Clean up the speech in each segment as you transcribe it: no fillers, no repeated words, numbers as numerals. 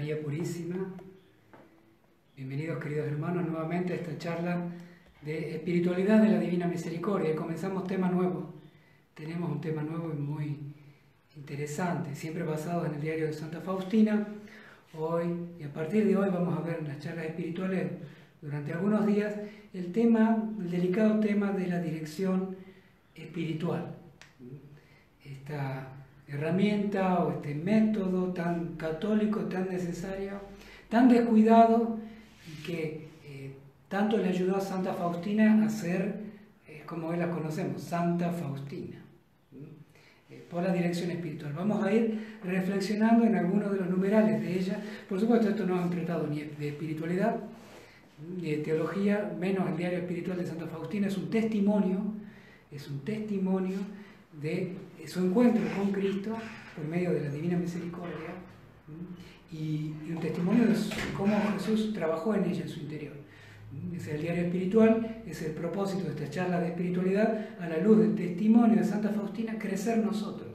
María Purísima. Bienvenidos, queridos hermanos, nuevamente a esta charla de espiritualidad de la Divina Misericordia. Comenzamos tema nuevo. Tenemos un tema nuevo y muy interesante, siempre basado en el diario de Santa Faustina. Hoy, y a partir de hoy, vamos a ver en las charlas espirituales durante algunos días el delicado tema de la dirección espiritual. Esta herramienta o este método tan católico, tan necesario, tan descuidado y que tanto le ayudó a Santa Faustina a ser, como hoy la conocemos, Santa Faustina, por la dirección espiritual. Vamos a ir reflexionando en algunos de los numerales de ella. Por supuesto, esto no es un tratado ni de espiritualidad, ni de teología, menos el diario espiritual de Santa Faustina. Es un testimonio de su encuentro con Cristo por medio de la Divina Misericordia y un testimonio de cómo Jesús trabajó en ella, en su interior. Es el diario espiritual, es el propósito de esta charla de espiritualidad, a la luz del testimonio de Santa Faustina, crecer nosotros,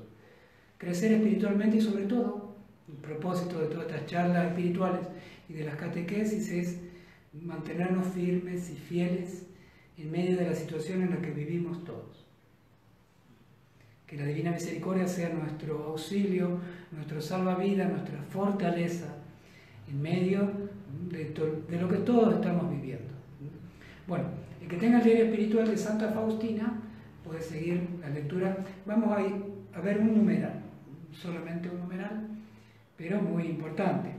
crecer espiritualmente y sobre todo, el propósito de todas estas charlas espirituales y de las catequesis es mantenernos firmes y fieles en medio de la situación en la que vivimos todos. Que la Divina Misericordia sea nuestro auxilio, nuestro salvavidas, nuestra fortaleza en medio de lo que todos estamos viviendo. Bueno, el que tenga el diario espiritual de Santa Faustina puede seguir la lectura. Vamos a ver un numeral, solamente un numeral, pero muy importante.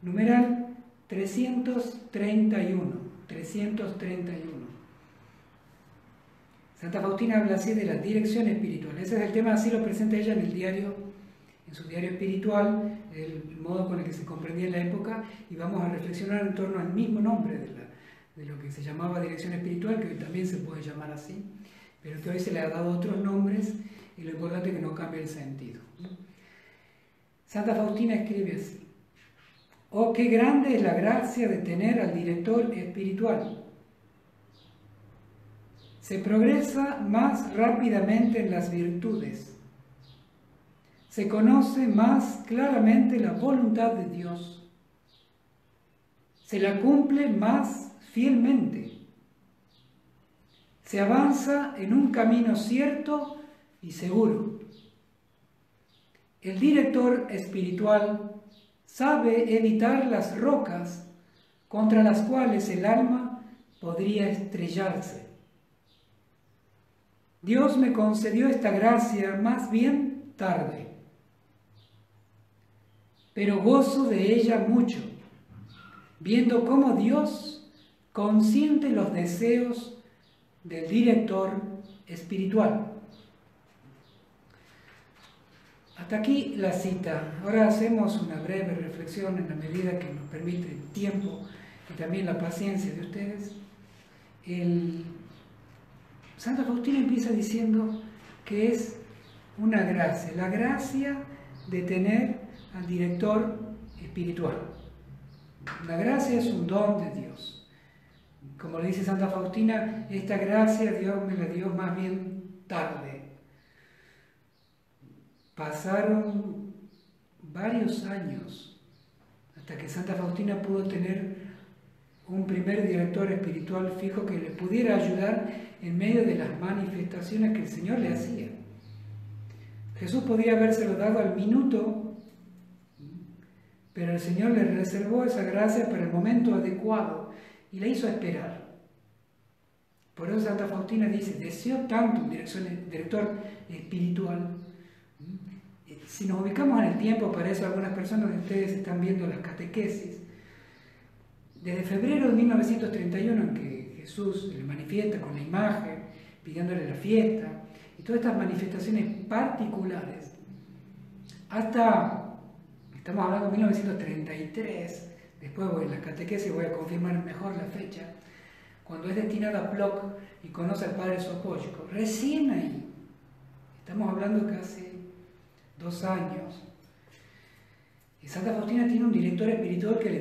Numeral 331. Santa Faustina habla así de la dirección espiritual. Ese es el tema, así lo presenta ella en el diario, en su diario espiritual, el modo con el que se comprendía en la época, y vamos a reflexionar en torno al mismo nombre de lo que se llamaba dirección espiritual, que hoy también se puede llamar así, pero que hoy se le ha dado otros nombres, y lo importante es que no cambie el sentido. Santa Faustina escribe así: «Oh, qué grande es la gracia de tener al director espiritual. Se progresa más rápidamente en las virtudes. Se conoce más claramente la voluntad de Dios. Se la cumple más fielmente. Se avanza en un camino cierto y seguro. El director espiritual sabe evitar las rocas contra las cuales el alma podría estrellarse. Dios me concedió esta gracia más bien tarde, pero gozo de ella mucho, viendo cómo Dios consiente los deseos del director espiritual». Hasta aquí la cita. Ahora hacemos una breve reflexión en la medida que nos permite el tiempo y también la paciencia de ustedes. Santa Faustina empieza diciendo que es una gracia, la gracia de tener al director espiritual. La gracia es un don de Dios. Como le dice Santa Faustina, esta gracia Dios me la dio más bien tarde. Pasaron varios años hasta que Santa Faustina pudo tener un primer director espiritual fijo que le pudiera ayudar en medio de las manifestaciones que el Señor le hacía. Jesús podía habérselo dado al minuto, pero el Señor le reservó esa gracia para el momento adecuado y la hizo esperar. Por eso Santa Faustina dice, deseó tanto un director espiritual. Si nos ubicamos en el tiempo, para eso algunas personas de ustedes están viendo las catequesis. Desde febrero de 1931, en que Jesús le manifiesta con la imagen, pidiéndole la fiesta, y todas estas manifestaciones particulares, hasta, estamos hablando de 1933, después en las catequesis voy a confirmar mejor la fecha, cuando es destinado a Plock y conoce al Padre Sopocko, recién ahí, estamos hablando casi 2 años, y Santa Faustina tiene un director espiritual que le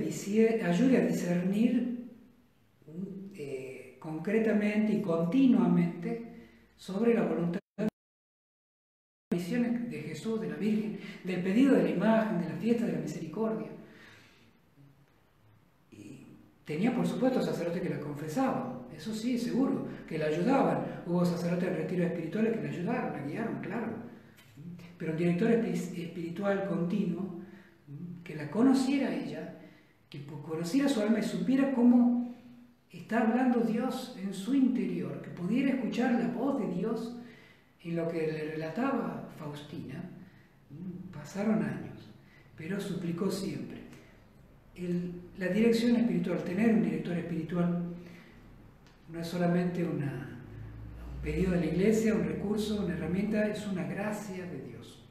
ayude a discernir concretamente y continuamente sobre la voluntad de las misiones de Jesús, de la Virgen, del pedido de la imagen, de la fiesta de la misericordia. Tenía, por supuesto, sacerdotes que la confesaban, eso sí, seguro, que la ayudaban. Hubo sacerdotes en retiros espirituales que la ayudaron, la guiaron, claro. Pero un director espiritual continuo, que la conociera a ella, que conociera su alma y supiera cómo está hablando Dios en su interior, que pudiera escuchar la voz de Dios en lo que le relataba Faustina. Pasaron años, pero suplicó siempre. La dirección espiritual, tener un director espiritual, no es solamente un pedido de la Iglesia, un recurso, una herramienta, es una gracia de Dios.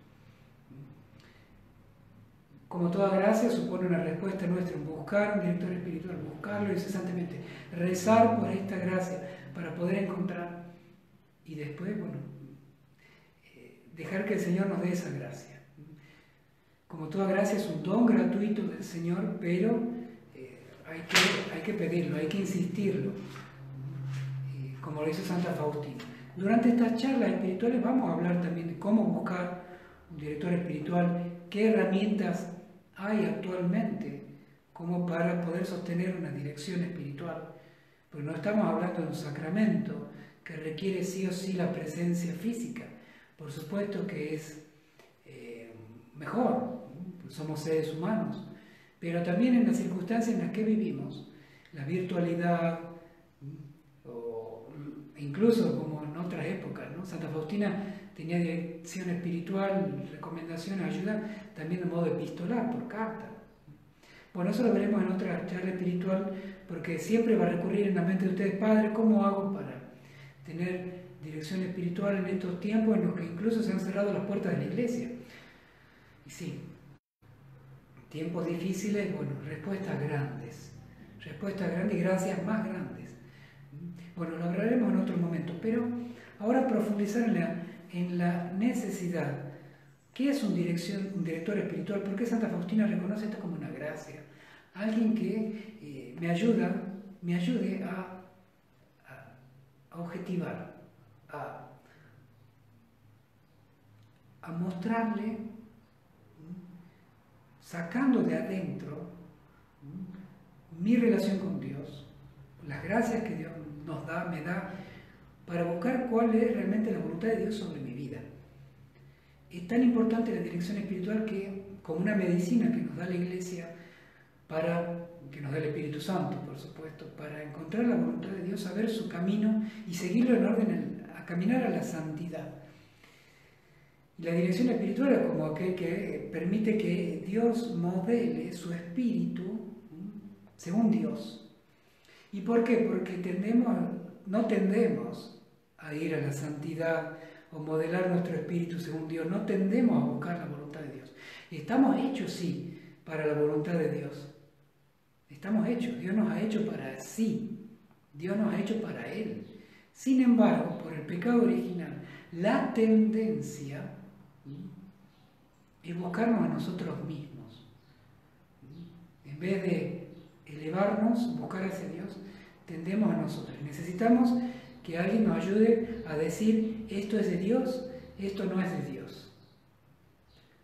Como toda gracia, supone una respuesta nuestra en buscar un director espiritual, buscarlo incesantemente, rezar por esta gracia para poder encontrar y después, bueno, dejar que el Señor nos dé esa gracia. Como toda gracia es un don gratuito del Señor, pero hay que pedirlo, hay que insistirlo, como lo dice Santa Faustina. Durante estas charlas espirituales vamos a hablar también de cómo buscar un director espiritual, qué herramientas hay actualmente como para poder sostener una dirección espiritual, porque no estamos hablando de un sacramento que requiere sí o sí la presencia física. Por supuesto que es mejor, somos seres humanos, pero también en las circunstancias en las que vivimos, la virtualidad, o incluso como en otras épocas, ¿no? Santa Faustina tenía dirección espiritual, recomendaciones, ayuda, también de modo epistolar, por carta. Bueno, eso lo veremos en otra charla espiritual, porque siempre va a recurrir en la mente de ustedes, padres, ¿cómo hago para tener dirección espiritual en estos tiempos en los que incluso se han cerrado las puertas de la iglesia? Y sí, tiempos difíciles, bueno, respuestas grandes y gracias más grandes. Bueno, lo hablaremos en otro momento, pero ahora profundizar en la necesidad. ¿Qué es un director espiritual? ¿Por qué Santa Faustina reconoce esto como una gracia? Alguien que me ayude a objetivar, a mostrarle, sacando de adentro mi relación con Dios, las gracias que Dios nos da, me da, para buscar cuál es realmente la voluntad de Dios sobre mi vida. Es tan importante la dirección espiritual que, como una medicina que nos da la Iglesia, que nos da el Espíritu Santo, por supuesto, para encontrar la voluntad de Dios, saber su camino y seguirlo en orden a caminar a la santidad. Y la dirección espiritual es como aquel que permite que Dios modele su espíritu según Dios. ¿Y por qué? Porque no tendemos a ir a la santidad o modelar nuestro espíritu según Dios, no tendemos a buscar la voluntad de Dios. Y estamos hechos, sí, para la voluntad de Dios. Estamos hechos, Dios nos ha hecho para sí, Dios nos ha hecho para Él. Sin embargo, por el pecado original, la tendencia es buscarnos a nosotros mismos. En vez de elevarnos, buscar hacia Dios, tendemos a nosotros. Necesitamos que alguien nos ayude a decir, esto es de Dios, esto no es de Dios.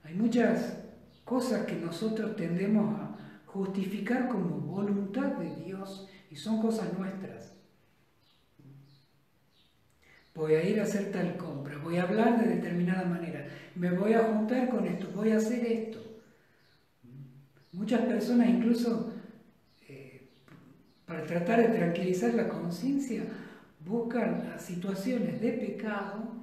Hay muchas cosas que nosotros tendemos a justificar como voluntad de Dios y son cosas nuestras. Voy a ir a hacer tal compra, voy a hablar de determinada manera, me voy a juntar con esto, voy a hacer esto. Muchas personas incluso para tratar de tranquilizar la conciencia buscan a situaciones de pecado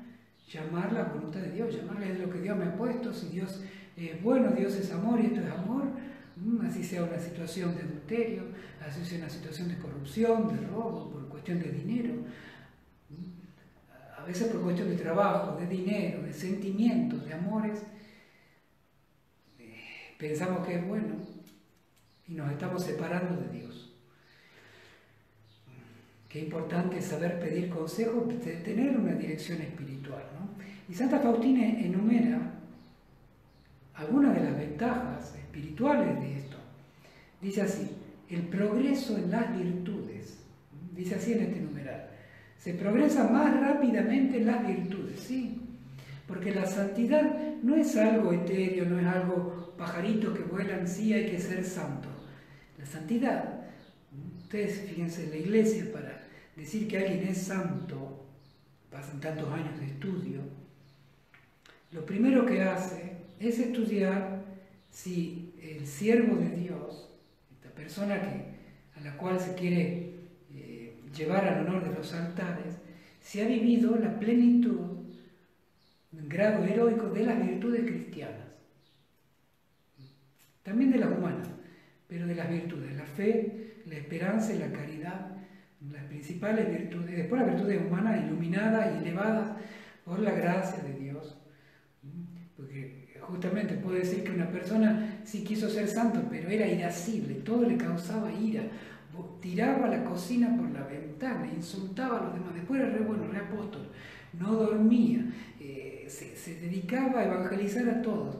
llamar la voluntad de Dios, llamarle lo que Dios me ha puesto. Si Dios es bueno, Dios es amor y esto es amor, así sea una situación de adulterio, así sea una situación de corrupción, de robo, por cuestión de dinero, a veces por cuestión de trabajo, de dinero, de sentimientos, de amores, pensamos que es bueno y nos estamos separando de Dios. Qué importante es saber pedir consejo, tener una dirección espiritual, ¿no? Y Santa Faustina enumera algunas de las ventajas espirituales de esto. Dice así, el progreso en las virtudes, dice así en este numeral, se progresa más rápidamente en las virtudes, ¿sí? Porque la santidad no es algo etéreo, no es algo pajaritos que vuelan, sí hay que ser santo. La santidad Ustedes, fíjense, en la iglesia, para decir que alguien es santo, pasan tantos años de estudio, lo primero que hace es estudiar si el siervo de Dios, esta persona a la cual se quiere llevar al honor de los altares, si ha vivido la plenitud, un grado heroico de las virtudes cristianas, también de las humanas, pero de las virtudes, la fe, la esperanza y la caridad, las principales virtudes, después las virtudes humanas iluminadas y elevadas por la gracia de Dios. Porque justamente puede decir que una persona sí quiso ser santo, pero era irascible, todo le causaba ira, tiraba la cocina por la ventana, insultaba a los demás, después era re bueno, re apóstol, no dormía, se dedicaba a evangelizar a todos,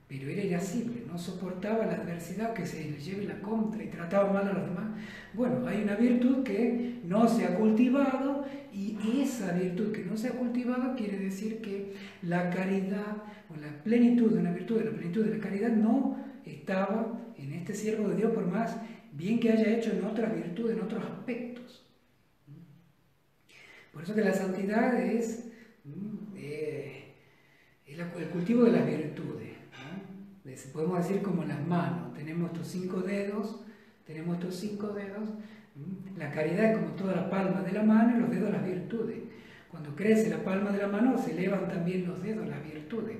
pero era irascible, no soportaba la adversidad, que se le lleve la contra y trataba mal a los demás. Bueno, hay una virtud que no se ha cultivado, y esa virtud que no se ha cultivado quiere decir que la caridad, o la plenitud de una virtud, la plenitud de la caridad, no estaba en este siervo de Dios, por más bien que haya hecho en otras virtudes, en otros aspectos. Por eso que la santidad es el cultivo de las virtudes, ¿no? Podemos decir como las manos, tenemos estos 5 dedos, la caridad es como toda la palma de la mano y los dedos las virtudes. Cuando crece la palma de la mano se elevan también los dedos, las virtudes.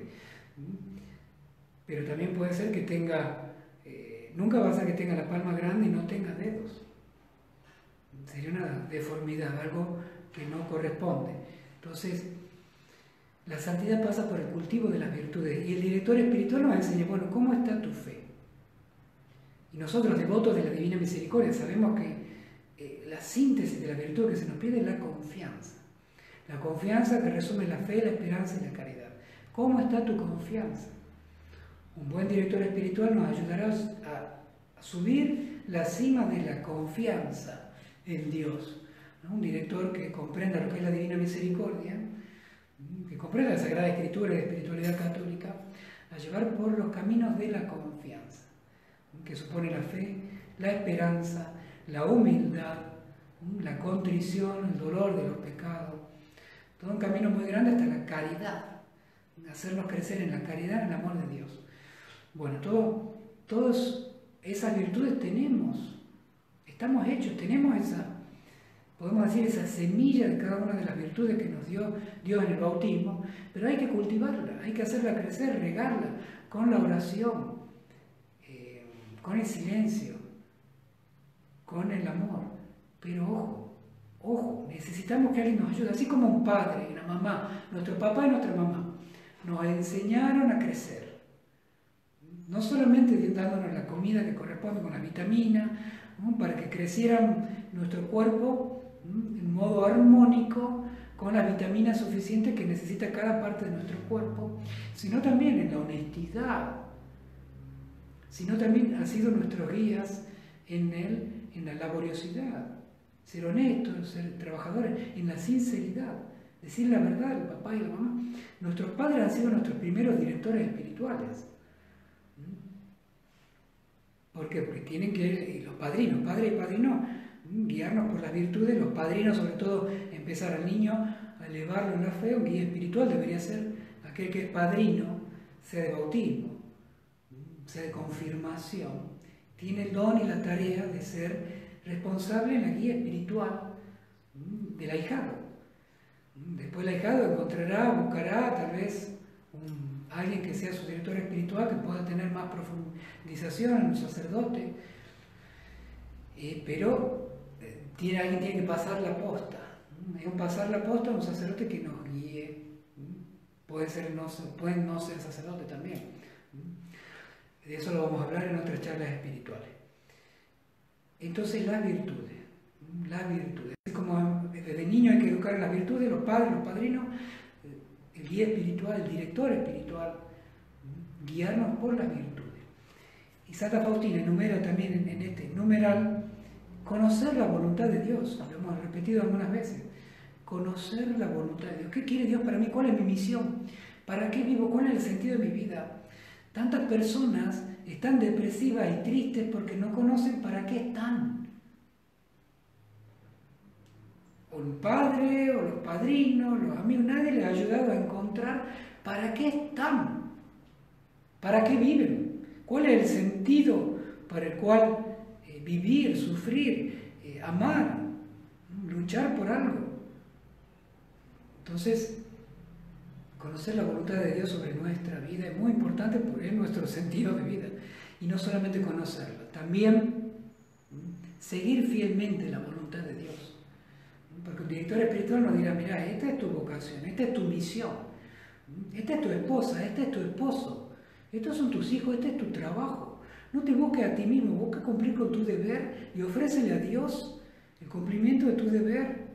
Pero también puede ser que tenga, nunca va a ser que tenga la palma grande y no tenga dedos. Sería una deformidad, algo que no corresponde. Entonces, la santidad pasa por el cultivo de las virtudes, y el director espiritual nos enseña, bueno, ¿cómo está tu fe? Y nosotros, devotos de la Divina Misericordia, sabemos que la síntesis de la virtud que se nos pide es la confianza. La confianza que resume la fe, la esperanza y la caridad. ¿Cómo está tu confianza? Un buen director espiritual nos ayudará a subir la cima de la confianza en Dios, ¿no? Un director que comprenda lo que es la Divina Misericordia, que comprenda la Sagrada Escritura y la espiritualidad católica, a llevar por los caminos de la confianza, que supone la fe, la esperanza, la humildad, la contrición, el dolor de los pecados, todo un camino muy grande hasta la caridad, hacernos crecer en la caridad, en el amor de Dios. Bueno, todas esas virtudes tenemos, estamos hechos, tenemos podemos decir, esa semilla de cada una de las virtudes que nos dio Dios en el bautismo, pero hay que cultivarla, hay que hacerla crecer, regarla con la oración, con el silencio, con el amor. Pero ojo, necesitamos que alguien nos ayude, así como un padre y una mamá, nuestro papá y nuestra mamá, nos enseñaron a crecer. No solamente dándonos la comida que corresponde con la vitamina, ¿no? Para que creciera nuestro cuerpo en modo armónico, con las vitaminas suficientes que necesita cada parte de nuestro cuerpo, sino también en la honestidad, sino también han sido nuestros guías en la laboriosidad, ser honestos, ser trabajadores, en la sinceridad, decir la verdad, el papá y la mamá. Nuestros padres han sido nuestros primeros directores espirituales. ¿Por qué? Porque tienen que, los padrinos, padre y padrino, guiarnos por las virtudes, los padrinos sobre todo empezar al niño a elevarlo en la fe. Un guía espiritual debería ser aquel que es padrino, sea de bautismo, sea de confirmación, tiene el don y la tarea de ser responsable en la guía espiritual del ahijado. Después el ahijado encontrará, buscará tal vez alguien que sea su director espiritual, que pueda tener más profundización en un sacerdote, pero alguien tiene que pasar la posta. Hay un pasar la posta, un sacerdote que nos guíe. Pueden no ser sacerdote también. De eso lo vamos a hablar en otras charlas espirituales. Entonces, las virtudes. Es como desde niño hay que educar en las virtudes, los padres, los padrinos, el guía espiritual, el director espiritual, guiarnos por las virtudes. Y Santa Faustina enumera también en este numeral conocer la voluntad de Dios. Lo hemos repetido algunas veces. Conocer la voluntad de Dios. ¿Qué quiere Dios para mí? ¿Cuál es mi misión? ¿Para qué vivo? ¿Cuál es el sentido de mi vida? Tantas personas están depresivas y tristes porque no conocen para qué están. un padre o los padrinos, los amigos, nadie les ha ayudado a encontrar para qué están, para qué viven, cuál es el sentido para el cual vivir, sufrir, amar, luchar por algo. Entonces, conocer la voluntad de Dios sobre nuestra vida es muy importante porque es nuestro sentido de vida. Y no solamente conocerla, también seguir fielmente la voluntad de Dios. Porque un director espiritual nos dirá, mira, esta es tu vocación, esta es tu misión, esta es tu esposa, este es tu esposo, estos son tus hijos, este es tu trabajo. No te busques a ti mismo, busca cumplir con tu deber y ofrécele a Dios el cumplimiento de tu deber.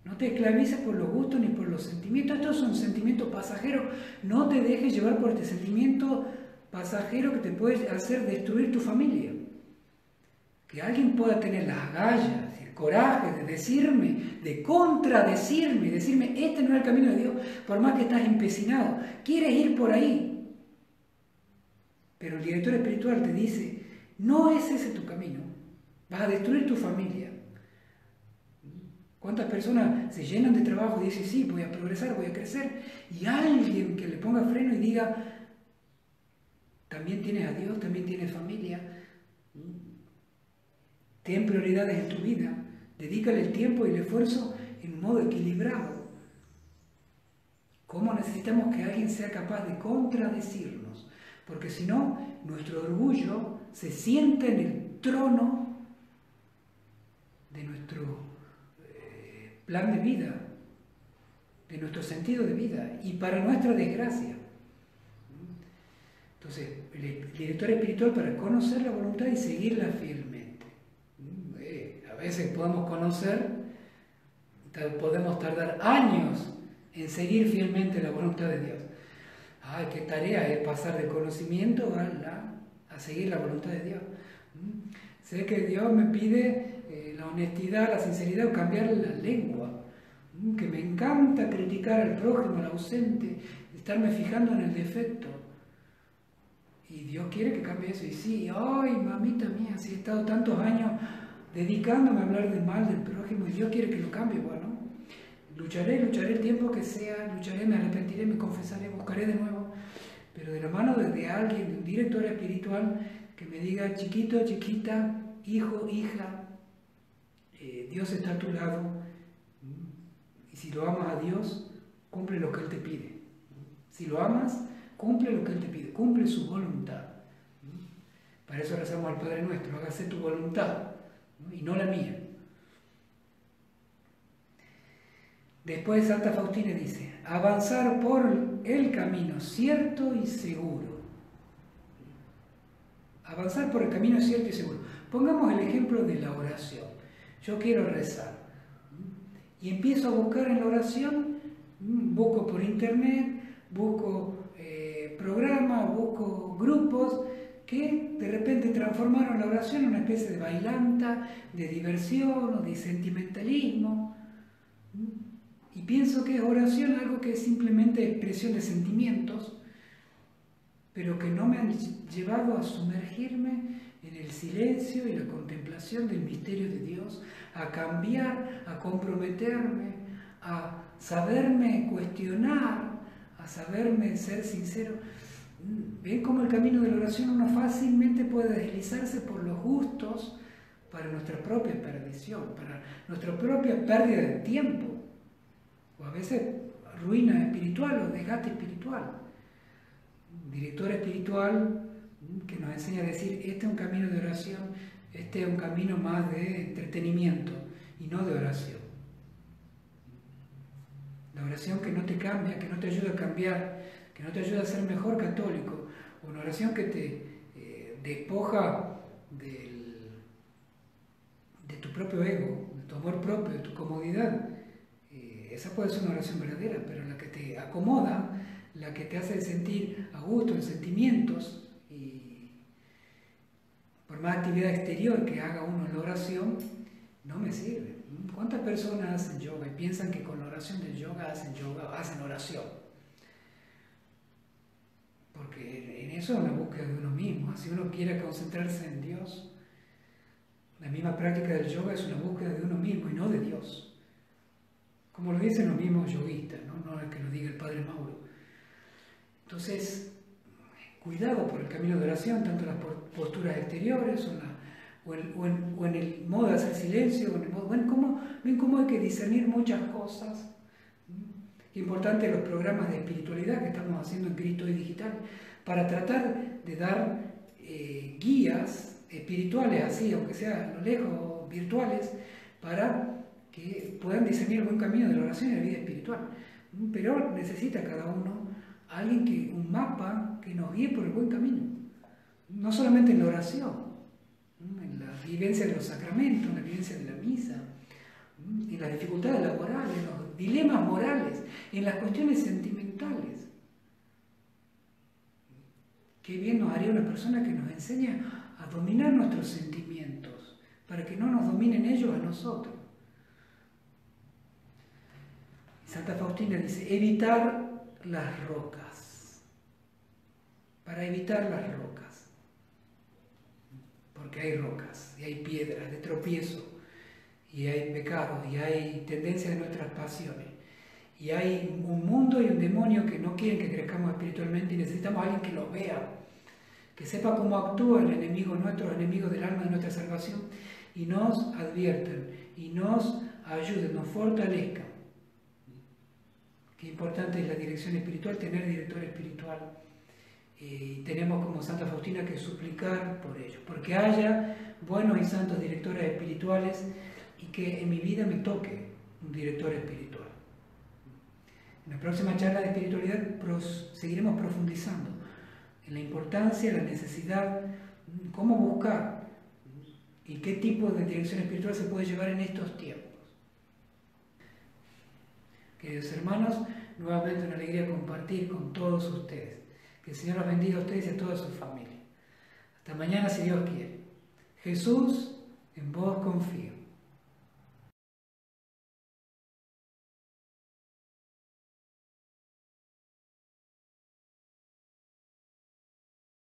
No te esclavices por los gustos ni por los sentimientos. Estos son sentimientos pasajeros. No te dejes llevar por este sentimiento pasajero que te puede hacer destruir tu familia. Que alguien pueda tener las agallas, el coraje de decirme, de contradecirme, decirme, este no es el camino de Dios, por más que estás empecinado, quieres ir por ahí. Pero el director espiritual te dice, no es ese tu camino, vas a destruir tu familia. ¿Cuántas personas se llenan de trabajo y dicen, sí, voy a progresar, voy a crecer? Y alguien que le ponga freno y diga, también tienes a Dios, también tienes familia. Ten prioridades en tu vida. Dedícale el tiempo y el esfuerzo en un modo equilibrado. ¿Cómo necesitamos que alguien sea capaz de contradecirnos? Porque si no, nuestro orgullo se sienta en el trono de nuestro plan de vida, de nuestro sentido de vida, y para nuestra desgracia. Entonces, el director espiritual, para conocer la voluntad y seguirla fielmente. A veces podemos tardar años en seguir fielmente la voluntad de Dios. Ay, qué tarea es pasar del conocimiento a seguir la voluntad de Dios. Sé que Dios me pide la honestidad, la sinceridad o cambiar la lengua, que me encanta criticar al prójimo, al ausente, estarme fijando en el defecto. Y Dios quiere que cambie eso. Y sí, ay, mamita mía, si he estado tantos años dedicándome a hablar de mal del prójimo y Dios quiere que lo cambie, bueno, lucharé el tiempo que sea, lucharé, me arrepentiré, me confesaré, buscaré de nuevo, pero de la mano de alguien, de un director espiritual que me diga, chiquito, chiquita, hijo, hija, Dios está a tu lado, y si lo amas a Dios, cumple lo que Él te pide. Si lo amas, cumple lo que Él te pide, cumple su voluntad. Para eso rezamos al Padre Nuestro, hágase tu voluntad, y no la mía. Después Santa Faustina dice, avanzar por el camino cierto y seguro. Avanzar por el camino cierto y seguro. Pongamos el ejemplo de la oración. Yo quiero rezar. Y empiezo a buscar en la oración, busco por internet, busco programas, busco grupos que de repente transformaron la oración en una especie de bailanta, de diversión o de sentimentalismo. Y pienso que es oración algo que es simplemente expresión de sentimientos, pero que no me han llevado a sumergirme en el silencio y la contemplación del misterio de Dios, a cambiar, a comprometerme, a saberme cuestionar, a saberme ser sincero. ¿Ven cómo el camino de la oración uno fácilmente puede deslizarse por los gustos para nuestra propia perdición, para nuestra propia pérdida de tiempo, o a veces ruina espiritual o desgaste espiritual? Un director espiritual que nos enseña a decir, este es un camino de oración, este es un camino más de entretenimiento y no de oración. La oración que no te cambia, que no te ayuda a cambiar, que no te ayuda a ser mejor católico, una oración que te despoja de tu propio ego, de tu amor propio, de tu comodidad. Esa puede ser una oración verdadera, pero la que te acomoda, la que te hace sentir a gusto en sentimientos, y por más actividad exterior que haga uno en la oración, no me sirve. ¿Cuántas personas hacen yoga y piensan que con la oración del yoga, hacen oración? Porque en eso es una búsqueda de uno mismo. Si uno quiere concentrarse en Dios, la misma práctica del yoga es una búsqueda de uno mismo y no de Dios. como lo dicen los mismos yoguistas, no es que lo diga el padre Mauro. Entonces, cuidado por el camino de oración, tanto en las posturas exteriores o en el modo de hacer silencio, ven cómo hay que discernir muchas cosas. Importante los programas de espiritualidad que estamos haciendo en Cristo Hoy Digital para tratar de dar guías espirituales, así, aunque sea a lo lejos, virtuales, para que puedan discernir el buen camino de la oración y la vida espiritual. Pero necesita cada uno un mapa que nos guíe por el buen camino. No solamente en la oración, en la vivencia de los sacramentos, en la vivencia de la misa, en las dificultades laborales, en los dilemas morales, en las cuestiones sentimentales. Qué bien nos haría una persona que nos enseña a dominar nuestros sentimientos, para que no nos dominen ellos a nosotros. Santa Faustina dice, evitar las rocas, para evitar las rocas, porque hay rocas y hay piedras de tropiezo, y hay pecados, y hay tendencias de nuestras pasiones, y hay un mundo y un demonio que no quieren que crezcamos espiritualmente, y necesitamos a alguien que los vea, que sepa cómo actúa el enemigo nuestro, el enemigo del alma de nuestra salvación, y nos adviertan, y nos ayuden, nos fortalezcan. Qué importante es la dirección espiritual, tener director espiritual. Tenemos como Santa Faustina que suplicar por ello, porque haya buenos y santos directores espirituales y que en mi vida me toque un director espiritual. En la próxima charla de espiritualidad seguiremos profundizando en la importancia, la necesidad, cómo buscar y qué tipo de dirección espiritual se puede llevar en estos tiempos. Queridos hermanos, nuevamente una alegría compartir con todos ustedes. Que el Señor los bendiga a ustedes y a toda su familia. Hasta mañana si Dios quiere. Jesús, en vos confío.